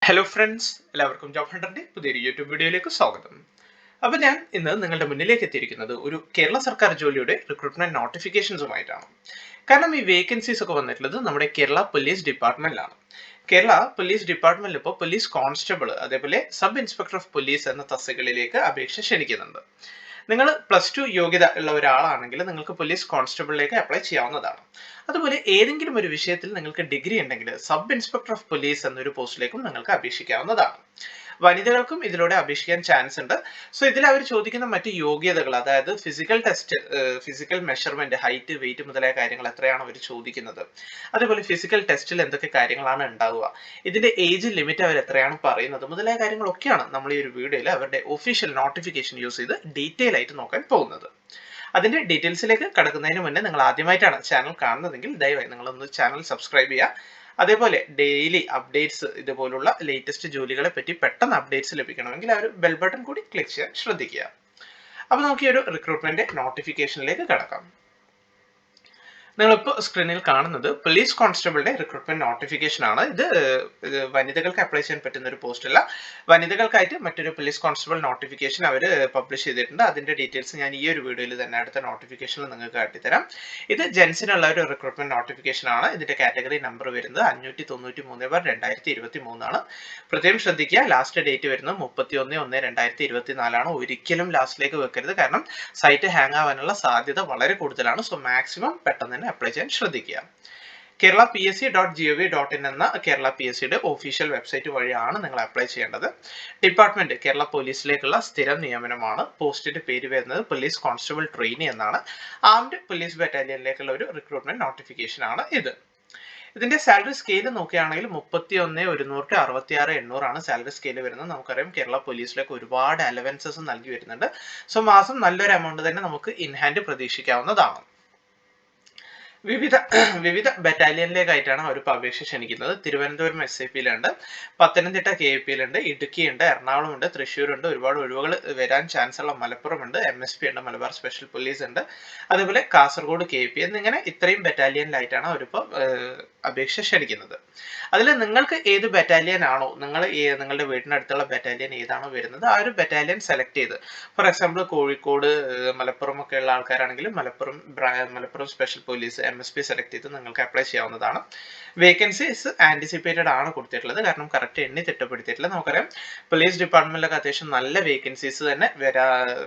Hello friends, എല്ലാവർക്കും job ഹണ്ടറിന്റെ പുതിയൊരു YouTube വീഡിയോയിലേക്ക് സ്വാഗതം. അപ്പോൾ ഞാൻ ഇന്ന് നിങ്ങളുടെ മുന്നിലേക്ക് എത്തിയിരിക്കുന്നത് ഒരു കേരള സർക്കാർ ജോലിയുടെ റിക്രൂട്ട്മെന്റ് നോട്ടിഫിക്കേഷൻസുമായിട്ടാണ്. കാരണം ഈ വേക്കൻസീസ് ഒക്കെ വന്നിട്ടുള്ളത് നമ്മുടെ കേരള പോലീസ് ഡിപ്പാർട്ട്മെന്റിലാണ്. കേരള പോലീസ് ഡിപ്പാർട്ട്മെന്റിൽ ഇപ്പോൾ പോലീസ് കോൺസ്റ്റബിൾ അതേപോലെ സബ് ഇൻസ്പെക്ടർ ഓഫ് പോലീസ് എന്ന തസ്തികകളിലേക്ക് അപേക്ഷ ക്ഷണിക്കുന്നുണ്ട്. നിങ്ങൾ +2 യോഗ്യത ഉള്ള ഒരാളാണെങ്കിൽ നിങ്ങൾക്ക് പോലീസ് കോൺസ്റ്റബിളിലേക്ക് അപ്ലൈ ചെയ്യാവുന്നതാണ്. അതുപോലെ ഏതെങ്കിലും ഒരു വിഷയത്തിൽ നിങ്ങൾക്ക് ഡിഗ്രി ഉണ്ടെങ്കിൽ സബ് ഇൻസ്പെക്ടർ ഓഫ് പോലീസ് എന്നൊരു പോസ്റ്റിലേക്കും നിങ്ങൾക്ക് അപേക്ഷിക്കാവുന്നതാണ്. വനിതകൾക്കും ഇതിലൂടെ അപേക്ഷിക്കാൻ ചാൻസ് ഉണ്ട്. സോ ഇതിൽ അവർ ചോദിക്കുന്ന മറ്റ് യോഗ്യതകൾ, അതായത് physical test, physical measurement, height, weight മുതലായ കാര്യങ്ങൾ എത്രയാണ് അവർ ചോദിക്കുന്നത്. അതേപോലെ ഫിസിക്കൽ ടെസ്റ്റിൽ എന്തൊക്കെ കാര്യങ്ങളാണ് ഉണ്ടാവുക, ഇതിന്റെ ഏജ് ലിമിറ്റ് അവർ എത്രയാണ് പറയുന്നത് മുതലായ കാര്യങ്ങളൊക്കെയാണ് നമ്മൾ ഈ ഒരു വീഡിയോയിൽ അവരുടെ ഒഫീഷ്യൽ നോട്ടിഫിക്കേഷൻ യൂസ് ചെയ്ത് ഡീറ്റെയിൽ ആയിട്ട് നോക്കാൻ പോകുന്നത്. അതിന്റെ ഡീറ്റെയിൽസിലേക്ക് കടക്കുന്നതിന് മുന്നേ നിങ്ങൾ ആദ്യമായിട്ടാണ് ചാനൽ കാണുന്നതെങ്കിൽ ദയവായി നിങ്ങളൊന്ന് ചാനൽ സബ്സ്ക്രൈബ് ചെയ്യുക. അതേപോലെ ഡെയിലി അപ്ഡേറ്റ്സ്, ഇതുപോലുള്ള ലേറ്റസ്റ്റ് ജോലികളെ പറ്റി പെട്ടെന്ന് അപ്ഡേറ്റ്സ് ലഭിക്കണമെങ്കിൽ ആ ഒരു ബെൽ ബട്ടൺ കൂടി ക്ലിക്ക് ചെയ്യാൻ ശ്രദ്ധിക്കുക. അപ്പോൾ നമുക്ക് ഈ ഒരു റിക്രൂട്ട്മെന്റ് നോട്ടിഫിക്കേഷനിലേക്ക് കടക്കാം. നിങ്ങളിപ്പോൾ സ്ക്രീനിൽ കാണുന്നത് പോലീസ് കോൺസ്റ്റബിളിന്റെ റിക്രൂട്ട്മെന്റ് നോട്ടിഫിക്കേഷൻ ആണ്. ഇത് വനിതകൾക്ക് അപ്ലൈ ചെയ്യാൻ പറ്റുന്ന ഒരു പോസ്റ്റ് അല്ല. വനിതകൾക്കായിട്ട് മറ്റൊരു പോലീസ് കോൺസ്റ്റബിൾ നോട്ടിഫിക്കേഷൻ അവർ പബ്ലിഷ് ചെയ്തിട്ടുണ്ട്. അതിന്റെ ഡീറ്റെയിൽസ് ഞാൻ ഈ ഒരു വീഡിയോയിൽ തന്നെ അടുത്ത നോട്ടിഫിക്കേഷനിൽ നിങ്ങൾക്ക് കാട്ടിത്തരാം. ഇത് ജെൻസിനുള്ള ഒരു റിക്രൂട്ട്മെന്റ് നോട്ടിഫിക്കേഷൻ ആണ്. ഇതിന്റെ കാറ്റഗറി നമ്പർ വരുന്നത് 593/2023 ആണ്. പ്രത്യേകം ശ്രദ്ധിക്കുക, ലാസ്റ്റ് ഡേറ്റ് വരുന്നത് 31/1/2024 ആണ്. ഒരിക്കലും ലാസ്റ്റിലേക്ക് വെക്കരുത്, കാരണം സൈറ്റ് ഹാങ് ആവാനുള്ള സാധ്യത വളരെ കൂടുതലാണ്. സോ മാക്സിമം പെട്ടെന്ന് അപ്ലൈ ചെയ്യാൻ ശ്രദ്ധിക്കുക. kerala.psc.gov.in എന്ന കേരള PSCയുടെ ഒഫീഷ്യൽ വെബ്സൈറ്റ് വഴിയാണ് നിങ്ങൾ അപ്ലൈ ചെയ്യേണ്ടത്. ഡിപ്പാർട്ട്മെന്റ് കേരള പോലീസിലേക്കുള്ള സ്ഥിരം നിയമനമാണ്. പോസ്റ്റിന്റെ പേര് വരുന്നത് പോലീസ് കോൺസ്റ്റബിൾ ട്രെയിനി എന്നാണ്. ആംഡ് പോലീസ് ബറ്റാലിയനിലേക്കുള്ള ഒരു റിക്രൂട്ട്മെന്റ് നോട്ടിഫിക്കേഷൻ ആണ് ഇത്. ഇതിന്റെ സാലറി സ്കെയിൽ നോക്കുകയാണെങ്കിൽ 31,100 to 66,800 ആണ് സാലറി സ്കെയിൽ വരുന്നത്. നമുക്കറിയാം കേരള പോലീസിലേക്ക് ഒരുപാട് അലവൻസസ് നൽകി വരുന്നുണ്ട്. സോ മാസം നല്ലൊരു എമൗണ്ട് തന്നെ നമുക്ക് ഇൻ ഹാൻഡ് പ്രതീക്ഷിക്കാവുന്നതാണ്. വിവിധ ബറ്റാലിയനിലേക്കായിട്ടാണ് അവർ അപേക്ഷ ക്ഷണിക്കുന്നത്. തിരുവനന്തപുരം SAPയിലുണ്ട്, പത്തനംതിട്ട KAPയിലുണ്ട്, ഇടുക്കിയുണ്ട്, എറണാകുളമുണ്ട്, തൃശ്ശൂരുണ്ട്, ഒരുപാട് ഒഴിവുകൾ വരാൻ ചാൻസ് ഉള്ള മലപ്പുറമുണ്ട്, MSP ഉണ്ട്, മലബാർ സ്പെഷ്യൽ പോലീസ് ഉണ്ട്, അതുപോലെ കാസർഗോഡ് KP എന്നിങ്ങനെ ഇത്രയും ബറ്റാലിയനിലായിട്ടാണ് അവരിപ്പോൾ അപേക്ഷ ക്ഷണിക്കുന്നത്. അതിൽ നിങ്ങൾക്ക് ഏത് ബറ്റാലിയൻ ആണോ, നിങ്ങളുടെ വീടിനടുത്തുള്ള ബറ്റാലിയൻ ഏതാണോ വരുന്നത് ആ ഒരു ബറ്റാലിയൻ സെലക്ട് ചെയ്ത്, ഫോർ എക്സാമ്പിൾ കോഴിക്കോട്, മലപ്പുറം ഒക്കെ ഉള്ള ആൾക്കാരാണെങ്കിൽ Malappuram special police MSP select ചെയ്ത് നിങ്ങൾക്ക് അപ്ലൈ ചെയ്യാവുന്നതാണ്. വേക്കൻസീസ് ആന്റിസിപ്പേറ്റഡ് ആണ് കൊടുത്തിട്ടുള്ളത്, കാരണം കറക്റ്റ് എണ്ണി തിട്ടപ്പെടുത്തിയിട്ടില്ല. നമുക്കറിയാം പോലീസ് ഡിപ്പാർട്ട്മെന്റിലൊക്കെ അത്യാവശ്യം നല്ല വേക്കൻസീസ് തന്നെ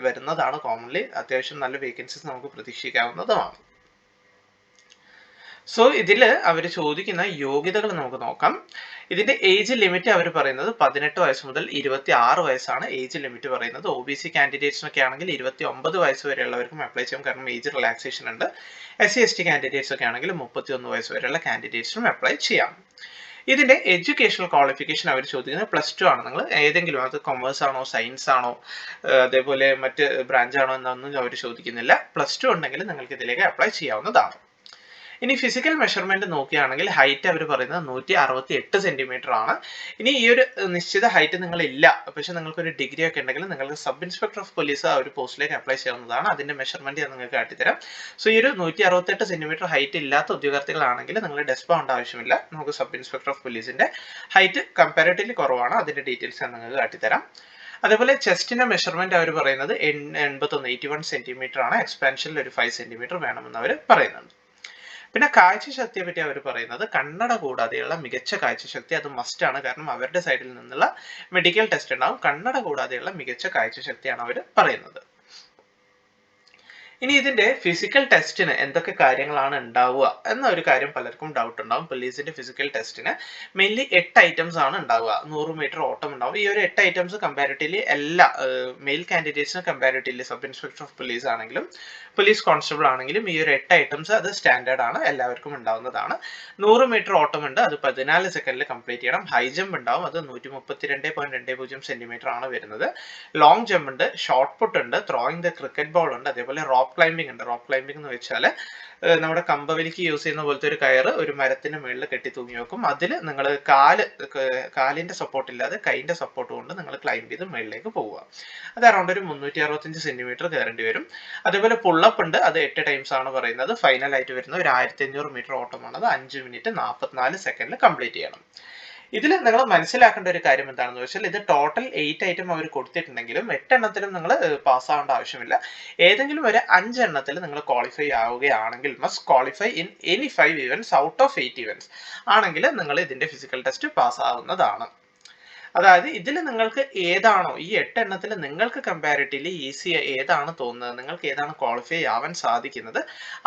വരുന്നതാണ്. കോമൺലി അത്യാവശ്യം നല്ല വേക്കൻസീസ് നമുക്ക് പ്രതീക്ഷിക്കാവുന്നതാണ്. സോ ഇതിൽ അവർ ചോദിക്കുന്ന യോഗ്യതകൾ നമുക്ക് നോക്കാം. ഇതിന്റെ ഏജ് ലിമിറ്റ് അവർ പറയുന്നത് 18 വയസ്സ് മുതൽ 26 വയസ്സാണ് ഏജ് ലിമിറ്റ് പറയുന്നത്. OBC കാൻഡിഡേറ്റ്സിനൊക്കെ ആണെങ്കിൽ 29 വയസ്സ് വരെയുള്ളവർക്കും അപ്ലൈ ചെയ്യാം, കാരണം ഏജ് റിലാക്സേഷൻ ഉണ്ട്. SC/ST കാൻഡിഡേറ്റ്സ് ഒക്കെ ആണെങ്കിൽ 31 വയസ്സ് വരെയുള്ള കാൻഡിഡേറ്റ്സിനും അപ്ലൈ ചെയ്യാം. ഇതിന്റെ എഡ്യൂക്കേഷണൽ ക്വാളിഫിക്കേഷൻ അവർ ചോദിക്കുന്നത് +2 ആണ്. നിങ്ങൾ ഏതെങ്കിലും, അത് കൊമേഴ്സ് ആണോ സയൻസ് ആണോ അതേപോലെ മറ്റ് ബ്രാഞ്ച് ആണോ എന്നൊന്നും അവർ ചോദിക്കുന്നില്ല. +2 ഉണ്ടെങ്കിൽ നിങ്ങൾക്ക് ഇതിലേക്ക് അപ്ലൈ ചെയ്യാവുന്നതാണ്. ഇനി ഫിസിക്കൽ മെഷർമെന്റ് നോക്കുകയാണെങ്കിൽ ഹൈറ്റ് അവർ പറയുന്നത് 168 സെന്റിമീറ്റർ ആണ്. ഇനി ഈ ഒരു നിശ്ചിത ഹൈറ്റ് നിങ്ങളില്ല, പക്ഷെ നിങ്ങൾക്ക് ഒരു ഡിഗ്രി ഒക്കെ ഉണ്ടെങ്കിൽ നിങ്ങൾക്ക് സബ് ഇൻസ്പെക്ടർ ഓഫ് പോലീസ് ആ ഒരു പോസ്റ്റിലേക്ക് അപ്ലൈ ചെയ്യാവുന്നതാണ്. അതിന്റെ മെഷർമെന്റ് ഞാൻ നിങ്ങൾക്ക് കാട്ടിത്തരാം. സോ ഈ ഒരു 168 സെന്റിമീറ്റർ ഹൈറ്റ് ഇല്ലാത്ത ഉദ്യോഗാർത്ഥികളാണെങ്കിൽ നിങ്ങൾ ഡെസ്ക് പോകേണ്ട ആവശ്യമില്ല. നമുക്ക് സബ് ഇൻസ്പെക്ടർ ഓഫ് പോലീസിന്റെ ഹൈറ്റ് കമ്പാരിറ്റീവ്ലി കുറവാണ്. അതിന്റെ ഡീറ്റെയിൽസ് ഞാൻ നിങ്ങൾക്ക് കാട്ടിത്തരാം. അതേപോലെ ചെസ്റ്റിന്റെ മെഷർമെന്റ് അവർ പറയുന്നത് 81 സെന്റിമീറ്റർ ആണ്. എക്സ്പാൻഷനിൽ ഒരു 5 സെന്റിമീറ്റർ വേണമെന്ന് അവർ പറയുന്നുണ്ട്. പിന്നെ കാഴ്ചശക്തിയെ പറ്റി അവർ പറയുന്നത് കണ്ണട കൂടാതെയുള്ള മികച്ച കാഴ്ചശക്തി, അത് മസ്റ്റ് ആണ്, കാരണം അവരുടെ സൈഡിൽ നിന്നുള്ള മെഡിക്കൽ ടെസ്റ്റ് ഉണ്ടാവും. കണ്ണട കൂടാതെയുള്ള മികച്ച കാഴ്ചശക്തിയാണ് അവർ പറയുന്നത്. ഇനി ഇതിന്റെ ഫിസിക്കൽ ടെസ്റ്റിന് എന്തൊക്കെ കാര്യങ്ങളാണ് ഉണ്ടാവുക എന്ന ഒരു കാര്യം പലർക്കും ഡൗട്ട് ഉണ്ടാവും. പോലീസിന്റെ ഫിസിക്കൽ ടെസ്റ്റിന് മെയിൻലി 8 ഐറ്റംസ് ആണ് ഉണ്ടാവുക. 100 മീറ്റർ ഓട്ടം ഉണ്ടാവും. ഈ ഒരു 8 ഐറ്റംസ് കമ്പാരിറ്റീവ്ലി എല്ലാ മെയിൽ കാൻഡിഡേറ്റ്സിന് comparatively sub inspector of police ആണെങ്കിലും പോലീസ് കോൺസ്റ്റബിൾ ആണെങ്കിലും ഈ ഒരു 8 ഐറ്റംസ് അത് സ്റ്റാൻഡേർഡ് ആണ്, എല്ലാവർക്കും ഉണ്ടാവുന്നതാണ്. 100 മീറ്റർ ഓട്ടം ഉണ്ട്, അത് 14 സെക്കൻഡിൽ കംപ്ലീറ്റ് ചെയ്യണം. ഹൈ ജമ്പ് ഉണ്ടാവും, അത് 132.20 സെന്റിമീറ്റർ ആണ് വരുന്നത്. ലോങ് ജമ്പ് ഉണ്ട്, ഷോർട്ട് പുട്ട് ഉണ്ട്, ത്രോയിങ് ദ ക്രിക്കറ്റ് ബോൾ ഉണ്ട്, അതേപോലെ റോപ്പ് ക്ലൈംബിംഗ് ഉണ്ട്. റോപ്പ് ക്ലൈംബിംഗ് എന്ന് വെച്ചാൽ നമ്മുടെ കമ്പവലിക്ക് യൂസ് ചെയ്യുന്ന പോലത്തെ ഒരു കയറ് ഒരു മരത്തിന് മുകളിൽ കെട്ടി തൂങ്ങി വെക്കും. അതിൽ നിങ്ങൾ കാലിന്റെ സപ്പോർട്ട് ഇല്ലാതെ കൈന്റെ സപ്പോർട്ട് കൊണ്ട് നിങ്ങൾ ക്ലൈംബ് ചെയ്ത് മുകളിലേക്ക് പോവുക. അത് അറൗണ്ട് ഒരു 365 സെന്റിമീറ്റർ കയറേണ്ടി വരും. അതേപോലെ പുള്ളപ്പ് ഉണ്ട്, അത് 8 ടൈംസ് ആണ് പറയുന്നത്. ഫൈനൽ ആയിട്ട് വരുന്ന ഒരു 1500 മീറ്റർ ഓട്ടമാണ്, അത് 5 മിനിറ്റ് 44 സെക്കൻഡിൽ കംപ്ലീറ്റ് ചെയ്യണം. ഇതിൽ നിങ്ങൾ മനസ്സിലാക്കേണ്ട ഒരു കാര്യം എന്താണെന്ന് വെച്ചാൽ ഇത് ടോട്ടൽ 8 ഐറ്റം അവർ കൊടുത്തിട്ടുണ്ടെങ്കിലും 8 എണ്ണത്തിലും നിങ്ങൾ പാസ്സാവേണ്ട ആവശ്യമില്ല. ഏതെങ്കിലും ഒരു 5 എണ്ണത്തിൽ നിങ്ങൾ ക്വാളിഫൈ ആവുകയാണെങ്കിൽ must qualify in any 5 events out of 8 events ആണെങ്കിൽ നിങ്ങൾ ഇതിന്റെ ഫിസിക്കൽ ടെസ്റ്റ് പാസ്സാവുന്നതാണ്. അതായത് ഇതിൽ നിങ്ങൾക്ക് ഏതാണോ ഈ 8 എണ്ണത്തിൽ നിങ്ങൾക്ക് കമ്പാരിറ്റീവ്ലി ഈസി ഏതാണ് തോന്നുന്നത്, നിങ്ങൾക്ക് ഏതാണ് ക്വാളിഫൈ ആവാൻ സാധിക്കുന്നത്,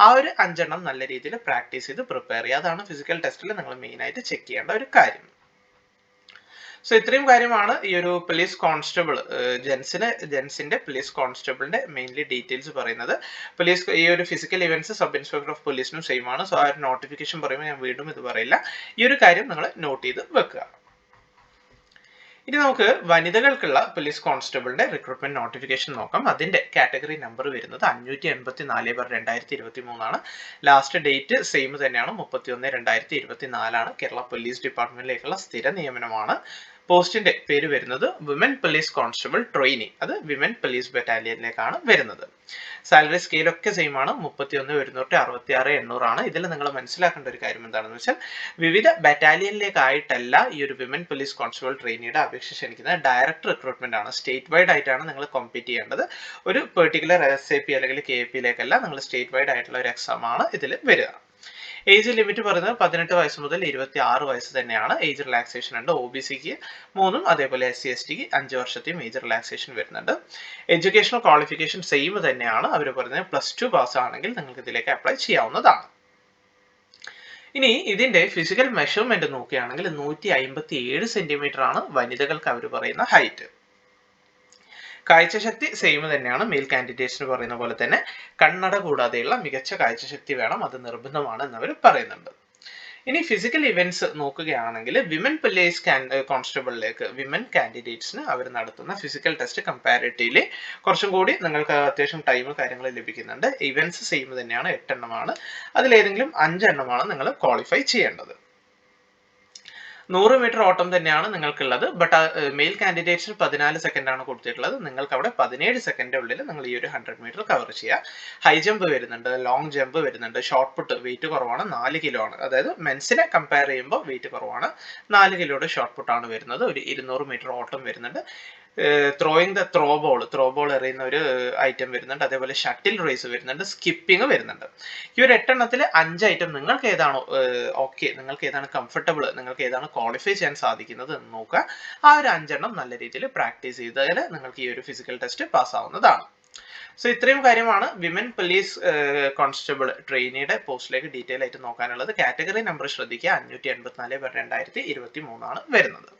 ആ ഒരു 5 എണ്ണം നല്ല രീതിയിൽ പ്രാക്ടീസ് ചെയ്ത് പ്രിപ്പയർ ചെയ്യുക. അതാണ് ഫിസിക്കൽ ടെസ്റ്റിൽ നിങ്ങൾ മെയിൻ ആയിട്ട് ചെക്ക് ചെയ്യേണ്ട ഒരു കാര്യം. സോ ഇത്രയും കാര്യമാണ് ഈ ഒരു പോലീസ് കോൺസ്റ്റബിൾ ജെൻസിന്റെ പോലീസ് കോൺസ്റ്റബിളിന്റെ മെയിൻലി ഡീറ്റെയിൽസ് പറയുന്നത്. പോലീസ് ഈ ഒരു physical events sub inspector of പോലീസിനും സെയിം ആണ്. സോ ആ ഒരു നോട്ടിഫിക്കേഷൻ പറയുമ്പോൾ ഞാൻ വീണ്ടും ഇത് പറയില്ല. ഈ ഒരു കാര്യം നിങ്ങൾ നോട്ട് ചെയ്ത് വെക്കുക. ഇനി നമുക്ക് വനിതകൾക്കുള്ള പോലീസ് കോൺസ്റ്റബിളിന്റെ റിക്രൂട്ട്മെന്റ് നോട്ടിഫിക്കേഷൻ നോക്കാം. അതിന്റെ കാറ്റഗറി നമ്പർ വരുന്നത് 584/2023 ആണ്. ലാസ്റ്റ് ഡേറ്റ് സെയിം തന്നെയാണ്, 31/2024 കേരള പോലീസ് ഡിപ്പാർട്ട്മെന്റിലേക്കുള്ള സ്ഥിര നിയമനമാണ്. പോസ്റ്റിന്റെ പേര് വരുന്നത് വിമൻ പോലീസ് കോൺസ്റ്റബിൾ ട്രെയിനി, അത് വിമൻ പോലീസ് ബറ്റാലിയനിലേക്കാണ് വരുന്നത്. സാലറി സ്കെയിലൊക്കെ സെയിം ആണ്, 31 വരുന്നോട്ട് 66,800 ആണ്. ഇതിൽ നിങ്ങൾ മനസ്സിലാക്കേണ്ട ഒരു കാര്യം എന്താണെന്ന് വെച്ചാൽ വിവിധ ബറ്റാലിയനിലേക്കായിട്ടല്ല ഈ ഒരു വിമൻ പോലീസ് കോൺസ്റ്റബിൾ ട്രെയിനിയുടെ അപേക്ഷ ക്ഷണിക്കുന്നത്. ഡയറക്റ്റ് റിക്രൂട്ട്മെന്റ് ആണ്, സ്റ്റേറ്റ് വൈഡ് ആയിട്ടാണ് നിങ്ങൾ കോമ്പീറ്റ് ചെയ്യേണ്ടത്. ഒരു പെർട്ടിക്കുലർ SAP അല്ലെങ്കിൽ KAP-ലേക്കല്ല, നിങ്ങൾ സ്റ്റേറ്റ് വൈഡ് ആയിട്ടുള്ള ഒരു എക്സാം ആണ് ഇതിൽ വരിക. ഏജ് ലിമിറ്റ് പറയുന്നത് 18 വയസ്സ് മുതൽ 26 വയസ്സ് തന്നെയാണ്. ഏജ് റിലാക്സേഷൻ ഉണ്ട്, OBC-ക്ക് 3, അതേപോലെ SC/ST-ക്ക് 5 വർഷത്തെയും ഏജ് റിലാക്സേഷൻ വരുന്നുണ്ട്. എഡ്യൂക്കേഷണൽ ക്വാളിഫിക്കേഷൻ സെയിം തന്നെയാണ്. അവർ പറയുന്നത് +2 പാസ് ആണെങ്കിൽ നിങ്ങൾക്ക് ഇതിലേക്ക് അപ്ലൈ ചെയ്യാവുന്നതാണ്. ഇനി ഇതിന്റെ ഫിസിക്കൽ മെഷർമെന്റ് നോക്കുകയാണെങ്കിൽ 157 സെന്റിമീറ്റർ ആണ് വനിതകൾക്ക് അവർ പറയുന്ന ഹൈറ്റ്. കാഴ്ചശക്തി സെയിം തന്നെയാണ്, മെയിൽ കാൻഡിഡേറ്റ്സിന് പറയുന്ന പോലെ തന്നെ. കണ്ണട കൂടാതെയുള്ള മികച്ച കാഴ്ചശക്തി വേണം, അത് നിർബന്ധമാണ് എന്നവർ പറയുന്നുണ്ട്. ഇനി ഫിസിക്കൽ ഇവന്റ്സ് നോക്കുകയാണെങ്കിൽ വിമൻ പോലീസ് കോൺസ്റ്റബിളിലേക്ക് വിമൻ കാൻഡിഡേറ്റ്സിന് അവർ നടത്തുന്ന ഫിസിക്കൽ ടെസ്റ്റ് കമ്പാരിറ്റീവ്ലി കുറച്ചും കൂടി നിങ്ങൾക്ക് അത്യാവശ്യം ടൈം കാര്യങ്ങൾ ലഭിക്കുന്നുണ്ട്. ഇവന്റ്സ് സെയിം തന്നെയാണ്, 8 എണ്ണമാണ്. അതിലേതെങ്കിലും 5 എണ്ണമാണ് നിങ്ങൾ ക്വാളിഫൈ ചെയ്യേണ്ടത്. 100 മീറ്റർ ഓട്ടം തന്നെയാണ് നിങ്ങൾക്കുള്ളത്. ബട്ട് മെയിൽ കാൻഡിഡേറ്റ്സിന് 14 സെക്കൻഡ് ആണ് കൊടുത്തിട്ടുള്ളത്. നിങ്ങൾക്ക് അവിടെ 17 സെക്കൻഡിനുള്ളിൽ നിങ്ങൾ ഈ ഒരു 100 മീറ്റർ കവർ ചെയ്യുക. ഹൈ ജമ്പ് വരുന്നുണ്ട്, ലോങ് ജമ്പ് വരുന്നുണ്ട്, ഷോർട്ട് പുട്ട് വെയിറ്റ് കുറവാണ്, 4 കിലോ ആണ്. അതായത് മെൻസിനെ കമ്പയർ ചെയ്യുമ്പോൾ വെയിറ്റ് കുറവാണ്, 4 കിലോയുടെ ഷോർട്ട് പുട്ട് ആണ് വരുന്നത്. ഒരു 200 മീറ്റർ ഓട്ടം വരുന്നുണ്ട്. ത്രോയിങ് ദ ത്രോ ബോൾ എറിയുന്ന ഒരു ഐറ്റം വരുന്നുണ്ട്. അതേപോലെ ഷട്ടിൽ റേസ് വരുന്നുണ്ട്, സ്കിപ്പിംഗ് വരുന്നുണ്ട്. ഈ ഒരു 8 എണ്ണത്തിൽ 5 ഐറ്റം നിങ്ങൾക്ക് ഏതാണോ ഓക്കെ, നിങ്ങൾക്ക് ഏതാണ് കംഫർട്ടബിൾ, നിങ്ങൾക്ക് ഏതാണ് ക്വാളിഫൈ ചെയ്യാൻ സാധിക്കുന്നത് എന്ന് നോക്കുക. ആ ഒരു 5 എണ്ണം നല്ല രീതിയിൽ പ്രാക്ടീസ് ചെയ്താൽ നിങ്ങൾക്ക് ഈ ഒരു ഫിസിക്കൽ ടെസ്റ്റ് പാസ്സാവുന്നതാണ്. സോ ഇത്രയും കാര്യമാണ് വിമൻ പോലീസ് കോൺസ്റ്റബിൾ ട്രെയിനിയുടെ പോസ്റ്റിലേക്ക് ഡീറ്റെയിൽ ആയിട്ട് നോക്കാനുള്ളത്. കാറ്റഗറി നമ്പർ ശ്രദ്ധിക്കുക, 584/2023 ആണ് വരുന്നത്.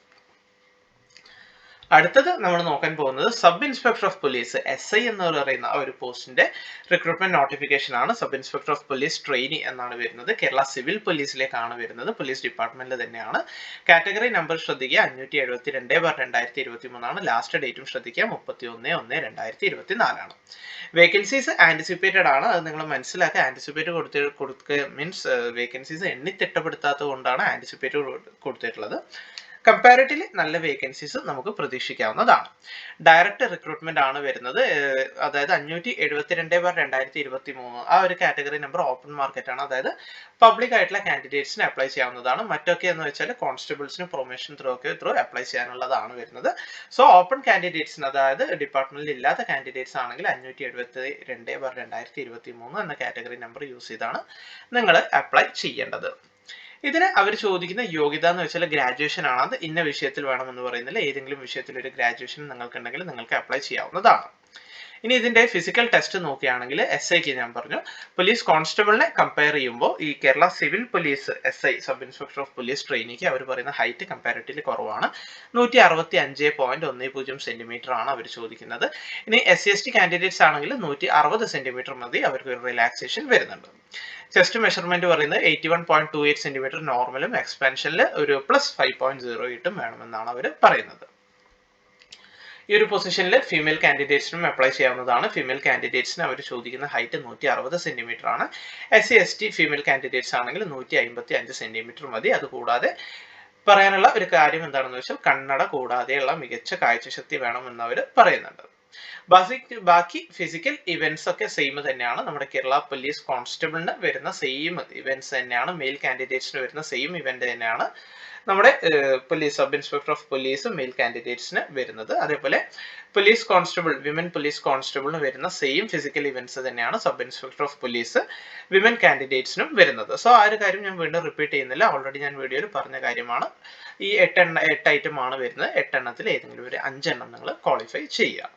അടുത്തത് നമ്മൾ നോക്കാൻ പോകുന്നത് sub inspector of police SI എന്ന് പറയുന്ന ഒരു പോസ്റ്റിന്റെ റിക്രൂട്ട്മെന്റ് നോട്ടിഫിക്കേഷൻ ആണ്. Sub inspector of police trainee എന്നാണ് വരുന്നത്. കേരള സിവിൽ പോലീസിലേക്കാണ് വരുന്നത്, പോലീസ് ഡിപ്പാർട്ട്മെന്റിൽ തന്നെയാണ്. കാറ്റഗറി നമ്പർ ശ്രദ്ധിക്കുക, 572/2023 ആണ്. ലാസ്റ്റ് ഡേറ്റും ശ്രദ്ധിക്കുക, 31/1/2024 ആണ്. വേക്കൻസീസ് ആന്റിസിപ്പേറ്റഡ് ആണ്, അത് നിങ്ങൾ മനസ്സിലാക്കുക. ആന്റിസിപ്പേറ്റ് കൊടുക്കുക മീൻസ് വേക്കൻസീസ് എണ്ണി തിട്ടപ്പെടുത്താത്തത് കൊണ്ടാണ് ആന്റിസിപ്പേറ്റ് കൊടുത്തിട്ടുള്ളത്. കമ്പാരിറ്റീവ്ലി നല്ല വേക്കൻസീസ് നമുക്ക് പ്രതീക്ഷിക്കാവുന്നതാണ്. ഡയറക്റ്റ് റിക്രൂട്ട്മെന്റ് ആണ് വരുന്നത്. അതായത് 572/2023 ആ ഒരു കാറ്റഗറി നമ്പർ ഓപ്പൺ മാർക്കറ്റ് ആണ്. അതായത് പബ്ലിക് ആയിട്ടുള്ള കാൻഡിഡേറ്റ്സിന് അപ്ലൈ ചെയ്യാവുന്നതാണ്. മറ്റൊക്കെ എന്ന് വെച്ചാൽ കോൺസ്റ്റബിൾസിന് പ്രൊമോഷൻ ത്രൂ അപ്ലൈ ചെയ്യാനുള്ളതാണ് വരുന്നത്. സോ ഓപ്പൺ കാൻഡിഡേറ്റ്സിന്, അതായത് ഡിപ്പാർട്ട്മെന്റിൽ ഇല്ലാത്ത കാൻഡിഡേറ്റ്സ് ആണെങ്കിൽ 572/2023 എന്ന കാറ്റഗറി നമ്പർ യൂസ് ചെയ്താണ് നിങ്ങൾ അപ്ലൈ ചെയ്യേണ്ടത്. ഇതിന് അവർ ചോദിക്കുന്ന യോഗ്യത എന്ന് വെച്ചാൽ ഗ്രാജുവേഷൻ ആണ്. അത് ഇന്ന വിഷയത്തിൽ വേണമെന്ന് പറയുന്നില്ല, ഏതെങ്കിലും വിഷയത്തിൽ ഒരു ഗ്രാജുവേഷൻ നിങ്ങൾക്കുണ്ടെങ്കിൽ നിങ്ങൾക്ക് അപ്ലൈ ചെയ്യാവുന്നതാണ്. ഇനി ഇതിന്റെ ഫിസിക്കൽ ടെസ്റ്റ് നോക്കുകയാണെങ്കിൽ SIക്ക് ഞാൻ പറഞ്ഞു, പോലീസ് കോൺസ്റ്റബിളിനെ കമ്പയർ ചെയ്യുമ്പോൾ ഈ Kerala civil police SI sub inspector of police ട്രെയിനിക്ക് അവർ പറയുന്ന ഹൈറ്റ് കമ്പാരിറ്റീവ്ലി കുറവാണ്, 165.10 സെന്റിമീറ്റർ ആണ് അവർ ചോദിക്കുന്നത്. ഇനി SC/ST കാൻഡിഡേറ്റ്സ് ആണെങ്കിൽ 160 സെന്റിമീറ്റർ മതി, അവർക്ക് ഒരു റിലാക്സേഷൻ വരുന്നുണ്ട്. ചെസ്റ്റ് മെഷർമെന്റ് പറയുന്നത് 81.28 സെന്റിമീറ്റർ നോർമലും എക്സ്പാൻഷനിൽ ഒരു +5.08 വേണമെന്നാണ് അവർ പറയുന്നത്. ഈ ഒരു പൊസിഷനിൽ ഫീമെയിൽ കാൻഡിഡേറ്റ്സിനും അപ്ലൈ ചെയ്യാവുന്നതാണ്. ഫീമെയിൽ കാൻഡിഡേറ്റ്സിന് അവർ ചോദിക്കുന്ന ഹൈറ്റ് 160 സെന്റിമീറ്റർ ആണ്. SC/ST ഫീമെയിൽ കാൻഡിഡേറ്റ്സ് ആണെങ്കിൽ 155 സെന്റിമീറ്റർ മതി. അതുകൂടാതെ പറയാനുള്ള ഒരു കാര്യം എന്താണെന്ന് വെച്ചാൽ കണ്ണട കൂടാതെയുള്ള മികച്ച കാഴ്ചശക്തി വേണമെന്ന് അവർ പറയുന്നുണ്ട്. ബാക്കി ഫിസിക്കൽ ഇവന്റ്സ് ഒക്കെ സെയിം തന്നെയാണ്. നമ്മുടെ കേരള പോലീസ് കോൺസ്റ്റബിളിന് വരുന്ന സെയിം ഇവന്റ്സ് തന്നെയാണ്, മെയിൽ കാൻഡിഡേറ്റ്സിന് വരുന്ന സെയിം ഇവന്റ് തന്നെയാണ്. നമ്മുടെ police sub inspector of police male കാൻഡിഡേറ്റ്സിന് വരുന്നത്. അതേപോലെ പോലീസ് കോൺസ്റ്റബിൾ വിമൻ പോലീസ് കോൺസ്റ്റബിളിന് വരുന്ന സെയിം ഫിസിക്കൽ ഇവന്റ്സ് തന്നെയാണ് sub inspector of police women കാൻഡിഡേറ്റ്സിനും വരുന്നത്. സോ ആ ഒരു കാര്യം ഞാൻ വീണ്ടും റിപ്പീറ്റ് ചെയ്യുന്നില്ല, ഓൾറെഡി ഞാൻ വീഡിയോയിൽ പറഞ്ഞ കാര്യമാണ്. ഈ 8 ഐറ്റം ആണ് വരുന്നത്. 8 എണ്ണത്തിൽ ഏതെങ്കിലും ഒരു 5 എണ്ണം നിങ്ങൾ ക്വാളിഫൈ ചെയ്യുക.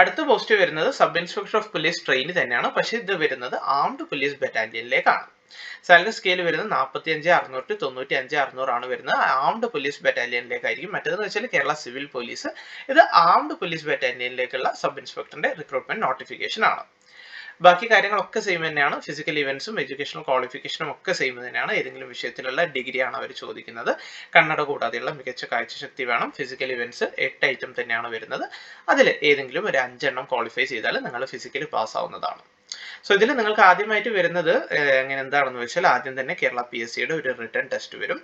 അടുത്ത പോസ്റ്റ് വരുന്നത് sub inspector of police trainee തന്നെയാണ്, പക്ഷേ ഇത് വരുന്നത് ആംഡ് പോലീസ് ബറ്റാലിയനിലേക്കാണ്. സാലറി സ്കെയിൽ വരുന്നത് 45,600 to 95,600 ആണ് വരുന്നത്. ആംഡ് പോലീസ് ബറ്റാലിയനിലേക്കായിരിക്കും. മറ്റേതെന്ന് വെച്ചാൽ കേരള സിവിൽ പോലീസ്. ഇത് ആംഡ് പോലീസ് ബറ്റാലിയനിലേക്കുള്ള സബ് ഇൻസ്പെക്ടറിന്റെ റിക്രൂട്ട്മെന്റ് നോട്ടിഫിക്കേഷൻ ആണ്. ബാക്കി കാര്യങ്ങളൊക്കെ സെയിം തന്നെയാണ്. ഫിസിക്കൽ ഇവന്റ്സും എഡ്യൂക്കേഷണൽ ക്വാളിഫിക്കേഷനും ഒക്കെ സെയിം തന്നെയാണ്. ഏതെങ്കിലും വിഷയത്തിലുള്ള ഡിഗ്രിയാണ് അവർ ചോദിക്കുന്നത്. കന്നഡ കൂടാതെയുള്ള മികച്ച കാഴ്ചശക്തി വേണം. ഫിസിക്കൽ ഇവന്റ്സ് 8 ഐറ്റം തന്നെയാണ് വരുന്നത്. അതിൽ ഏതെങ്കിലും ഒരു 5 എണ്ണം ക്വാളിഫൈ ചെയ്താൽ നിങ്ങൾ ഫിസിക്കലി പാസ് ആവുന്നതാണ്. സോ ഇതിൽ നിങ്ങൾക്ക് ആദ്യമായിട്ട് വരുന്നത് എങ്ങനെ എന്താണെന്ന് വെച്ചാൽ ആദ്യം തന്നെ കേരള PSCയുടെ ഒരു റിട്ടേൺ ടെസ്റ്റ് വരും.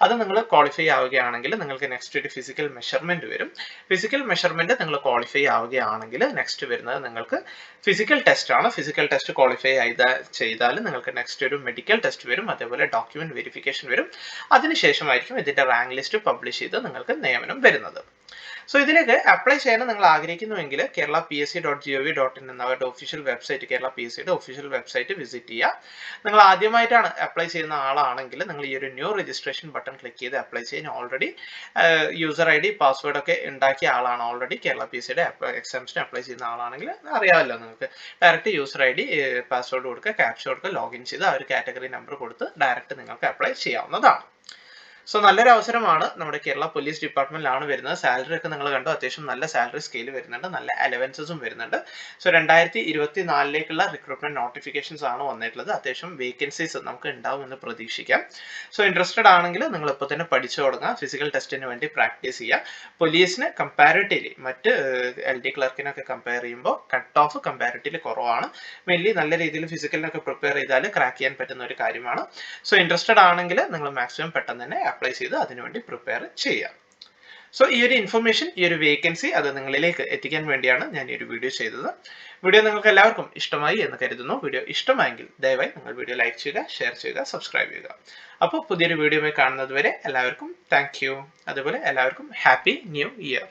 അത് നിങ്ങൾ ക്വാളിഫൈ ആവുകയാണെങ്കിൽ നിങ്ങൾക്ക് നെക്സ്റ്റ് ഒരു ഫിസിക്കൽ മെഷർമെന്റ് വരും. ഫിസിക്കൽ മെഷർമെന്റ് നിങ്ങൾ ക്വാളിഫൈ ആവുകയാണെങ്കിൽ നെക്സ്റ്റ് വരുന്നത് നിങ്ങൾക്ക് ഫിസിക്കൽ ടെസ്റ്റ് ആണ്. ഫിസിക്കൽ ടെസ്റ്റ് ക്വാളിഫൈ ചെയ്താൽ നിങ്ങൾക്ക് നെക്സ്റ്റ് ഒരു മെഡിക്കൽ ടെസ്റ്റ് വരും. അതേപോലെ ഡോക്യുമെന്റ് വെരിഫിക്കേഷൻ വരും. അതിനുശേഷമായിരിക്കും ഇതിന്റെ റാങ്ക് ലിസ്റ്റ് പബ്ലിഷ് ചെയ്ത് നിങ്ങൾക്ക് നിയമനം വരുന്നത്. സോ ഇതിലേക്ക് അപ്ലൈ ചെയ്യാൻ നിങ്ങൾ ആഗ്രഹിക്കുന്നുവെങ്കിൽ kerala.psc.gov.in എന്ന അവരുടെ ഒഫീഷ്യൽ വെബ്സൈറ്റ്, കേരള PSCയുടെ ഒഫീഷ്യൽ വെബ്സൈറ്റ് വിസിറ്റ് ചെയ്യുക. നിങ്ങൾ ആദ്യമായിട്ടാണ് അപ്ലൈ ചെയ്യുന്ന ആളാണെങ്കിൽ നിങ്ങൾ ഈ ഒരു ന്യൂ രജിസ്ട്രേഷൻ ബട്ടൺ ക്ലിക്ക് ചെയ്ത് അപ്ലൈ ചെയ്യാൻ ഓൾറെഡി യൂസർ ID പാസ്വേഡ് ഒക്കെ ഉണ്ടാക്കിയ ആളാണ്, ഓൾറെഡി കേരള PSCയുടെ എക്സാംസിന് അപ്ലൈ ചെയ്യുന്ന ആളാണെങ്കിൽ അറിയാമല്ലോ നിങ്ങൾക്ക്. ഡയറക്റ്റ് യൂസർ ID പാസ്വേഡ് കൊടുക്കുക, ക്യാപ്ചർ കൊടുക്കുക, ലോഗിൻ ചെയ്ത് ആ ഒരു കാറ്റഗറി നമ്പർ കൊടുത്ത് ഡയറക്റ്റ് നിങ്ങൾക്ക് അപ്ലൈ ചെയ്യാവുന്നതാണ്. സോ നല്ലൊരു അവസരമാണ്. നമ്മുടെ കേരള പോലീസ് ഡിപ്പാർട്ട്മെന്റിലാണ് വരുന്നത്. സാലറി ഒക്കെ നിങ്ങൾ കണ്ടു, അത്യാവശ്യം നല്ല സാലറി സ്കെയിൽ വരുന്നുണ്ട്, നല്ല അലവൻസസും വരുന്നുണ്ട്. സോ 2024 റിക്രൂട്ട്മെന്റ് നോട്ടിഫിക്കേഷൻസ് ആണ് വന്നിട്ടുള്ളത്. അത്യാവശ്യം വേക്കൻസീസ് നമുക്ക് ഉണ്ടാവും എന്ന് പ്രതീക്ഷിക്കാം. സോ ഇൻട്രസ്റ്റഡ് ആണെങ്കിൽ നിങ്ങൾ ഇപ്പോൾ തന്നെ പഠിച്ചു തുടങ്ങുക. ഫിസിക്കൽ ടെസ്റ്റിന് വേണ്ടി പ്രാക്ടീസ് ചെയ്യുക. പോലീസിന് കമ്പാരിറ്റീവ്ലി മറ്റ് LD ക്ലർക്കിനൊക്കെ കമ്പയർ ചെയ്യുമ്പോൾ കട്ട് ഓഫ് കമ്പാരിറ്റീവ്ലി കുറവാണ്. മെയിൻലി നല്ല രീതിയിൽ ഫിസിക്കലിനൊക്കെ പ്രിപ്പയർ ചെയ്താൽ ക്രാക്ക് ചെയ്യാൻ പറ്റുന്ന ഒരു കാര്യമാണ്. സോ ഇൻട്രസ്റ്റഡ് ആണെങ്കിൽ നിങ്ങൾ മാക്സിമം പെട്ടെന്ന് തന്നെ അപ്ലൈ ചെയ്ത് അതിനുവേണ്ടി പ്രിപ്പയർ ചെയ്യാം. സോ ഈ ഒരു ഇൻഫർമേഷൻ, ഈ ഒരു വേക്കൻസി അത് നിങ്ങളിലേക്ക് എത്തിക്കാൻ വേണ്ടിയാണ് ഞാൻ ഈ ഒരു വീഡിയോ ചെയ്തത്. വീഡിയോ നിങ്ങൾക്ക് എല്ലാവർക്കും ഇഷ്ടമായി എന്ന് കരുതുന്നു. വീഡിയോ ഇഷ്ടമായെങ്കിൽ ദയവായി നിങ്ങൾ വീഡിയോ ലൈക്ക് ചെയ്യുക, ഷെയർ ചെയ്യുക, സബ്സ്ക്രൈബ് ചെയ്യുക. അപ്പോൾ പുതിയൊരു വീഡിയോയുമായി കാണുന്നത് വരെ എല്ലാവർക്കും താങ്ക് യു. അതുപോലെ എല്ലാവർക്കും ഹാപ്പി ന്യൂ ഇയർ.